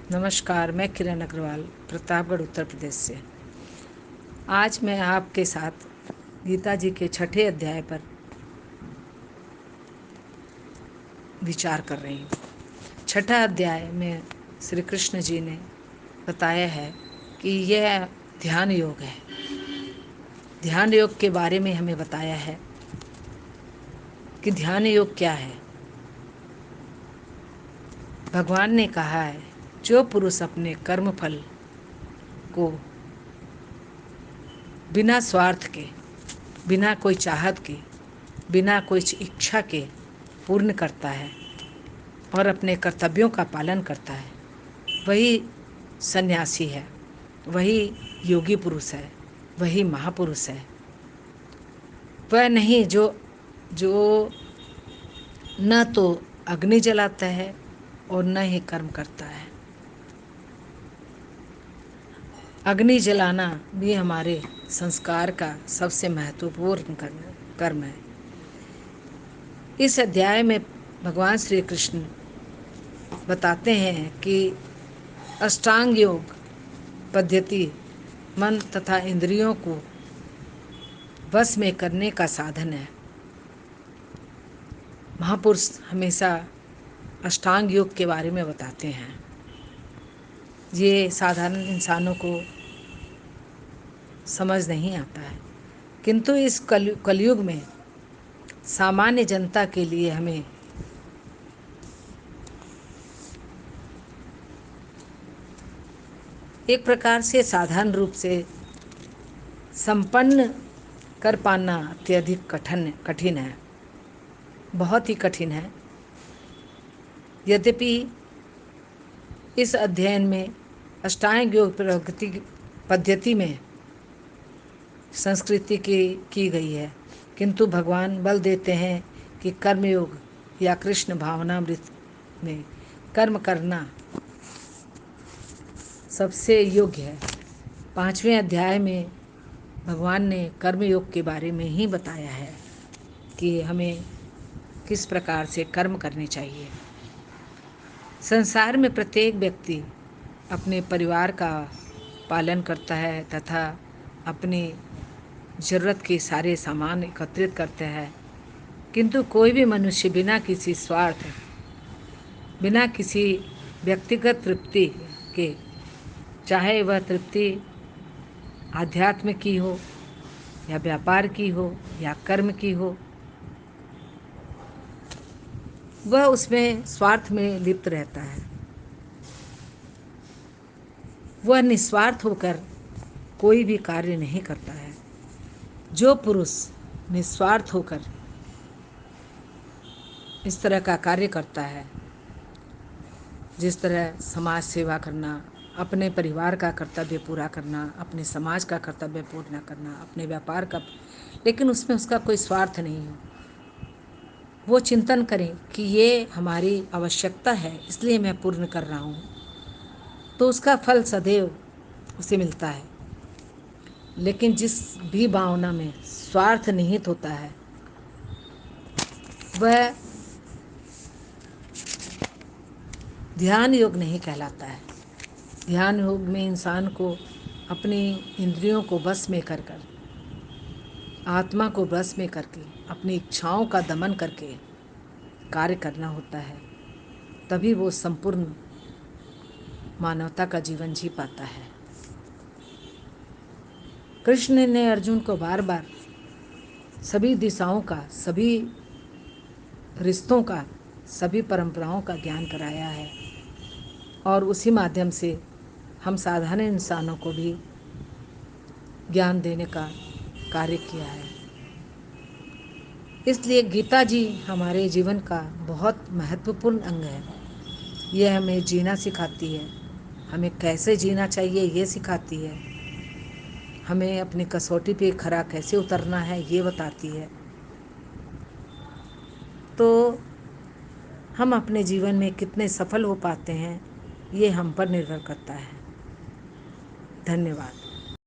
नमस्कार, मैं किरण अग्रवाल प्रतापगढ़ उत्तर प्रदेश से। आज मैं आपके साथ गीता जी के 6ठे अध्याय पर विचार कर रही हूँ। 6ठा अध्याय में श्री कृष्ण जी ने बताया है कि यह ध्यान योग है। ध्यान योग के बारे में हमें बताया है कि ध्यान योग क्या है। भगवान ने कहा है, जो पुरुष अपने कर्म फल को बिना स्वार्थ के, बिना कोई चाहत के, बिना कोई इच्छा के पूर्ण करता है और अपने कर्तव्यों का पालन करता है, वही सन्यासी है, वही योगी पुरुष है, वही महापुरुष है। वह नहीं जो जो न तो अग्नि जलाता है और न ही कर्म करता है। अग्नि जलाना भी हमारे संस्कार का सबसे महत्वपूर्ण कर्म है। इस अध्याय में भगवान श्री कृष्ण बताते हैं कि अष्टांग योग पद्धति मन तथा इंद्रियों को वश में करने का साधन है। महापुरुष हमेशा अष्टांग योग के बारे में बताते हैं। ये साधारण इंसानों को समझ नहीं आता है, किंतु इस कलयुग में सामान्य जनता के लिए हमें एक प्रकार से साधारण रूप से संपन्न कर पाना अत्यधिक कठिन है, बहुत ही कठिन है। यद्यपि इस अध्ययन में अष्टांग योग प्रगति पद्धति में संस्कृति की गई है, किंतु भगवान बल देते हैं कि कर्मयोग या कृष्ण भावनामृत में कर्म करना सबसे योग्य है। 5वें अध्याय में भगवान ने कर्मयोग के बारे में ही बताया है कि हमें किस प्रकार से कर्म करने चाहिए। संसार में प्रत्येक व्यक्ति अपने परिवार का पालन करता है तथा अपनी ज़रूरत के सारे सामान एकत्रित करते हैं, किंतु कोई भी मनुष्य बिना किसी स्वार्थ, बिना किसी व्यक्तिगत तृप्ति के, चाहे वह तृप्ति आध्यात्म की हो या व्यापार की हो या कर्म की हो, वह उसमें स्वार्थ में लिप्त रहता है। वह निस्वार्थ होकर कोई भी कार्य नहीं करता है। जो पुरुष निस्वार्थ होकर इस तरह का कार्य करता है, जिस तरह समाज सेवा करना, अपने परिवार का कर्तव्य पूरा करना, अपने समाज का कर्तव्य पूर्ण करना, अपने व्यापार का, लेकिन उसमें उसका कोई स्वार्थ नहीं हो, वो चिंतन करें कि ये हमारी आवश्यकता है इसलिए मैं पूर्ण कर रहा हूँ, तो उसका फल सदैव उसे मिलता है। लेकिन जिस भी भावना में स्वार्थ निहित होता है, वह ध्यान योग नहीं कहलाता है। ध्यान योग में इंसान को अपनी इंद्रियों को बस में कर आत्मा को बस में करके अपनी इच्छाओं का दमन करके कार्य करना होता है, तभी वो संपूर्ण मानवता का जीवन जी पाता है। कृष्ण ने अर्जुन को बार बार सभी दिशाओं का, सभी रिश्तों का, सभी परंपराओं का ज्ञान कराया है और उसी माध्यम से हम साधारण इंसानों को भी ज्ञान देने का कार्य किया है। इसलिए गीता जी हमारे जीवन का बहुत महत्वपूर्ण अंग है। यह हमें जीना सिखाती है, हमें कैसे जीना चाहिए ये सिखाती है, हमें अपनी कसौटी पे खरा कैसे उतरना है ये बताती है। तो हम अपने जीवन में कितने सफल हो पाते हैं ये हम पर निर्भर करता है। धन्यवाद।